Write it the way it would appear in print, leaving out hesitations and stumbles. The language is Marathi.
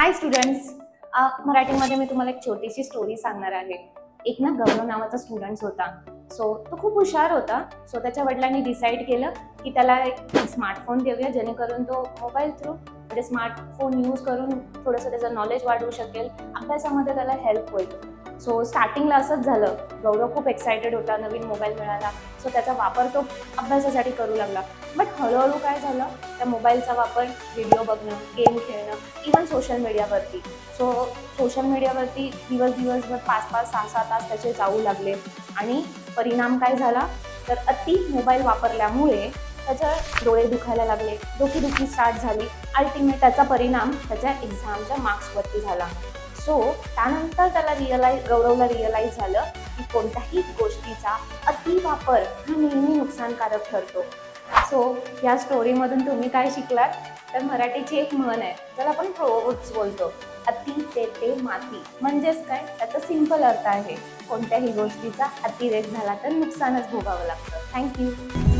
हाय स्टुडंट्स. मराठीमध्ये मी तुम्हाला एक छोटीशी स्टोरी सांगणार आहे. एक ना गौरव नावाचा स्टुडंट होता. तो खूप हुशार होता. त्याच्या वडिलांनी डिसाईड केलं की त्याला एक स्मार्टफोन देऊया, जेणेकरून तो मोबाईल थ्रू म्हणजे स्मार्टफोन यूज करून थोडंसं त्याचं नॉलेज वाढवू शकेल, अभ्यासामध्ये त्याला हेल्प होईल. स्टार्टिंगला असंच झालं. गौरव खूप एक्सायटेड होता, नवीन मोबाईल मिळाला. त्याचा वापर तो अभ्यासासाठी करू लागला. बट हळूहळू काय झालं, त्या मोबाईलचा वापर व्हिडिओ बघणं, गेम खेळणं, इवन सोशल मीडियावरती. सोशल मीडियावरती दिवसभर 5-5, 6-6 तास त्याचे जाऊ लागले. आणि परिणाम काय झाला, तर अति मोबाईल वापरल्यामुळे त्याचे डोळे दुखायला लागले, डोकेदुखी स्टार्ट झाली. अल्टिमेट त्याचा परिणाम त्याच्या एक्झामच्या मार्क्सवरती झाला. त्यानंतर गौरवला रिअलाइज झालं की कोणत्याही गोष्टीचा अतिवापर हा नेहमी नुकसानकारक ठरतो. या स्टोरीमधून तुम्ही काय शिकलात, तर मराठीची एक म्हण आहे, ज्याला आपण प्रोवर्ब्स बोलतो, अति तेथे माती. म्हणजेच काय, त्याचा सिंपल अर्थ आहे, कोणत्याही गोष्टीचा अतिरेक झाला तर नुकसानच भोगावं लागतं. थँक्यू.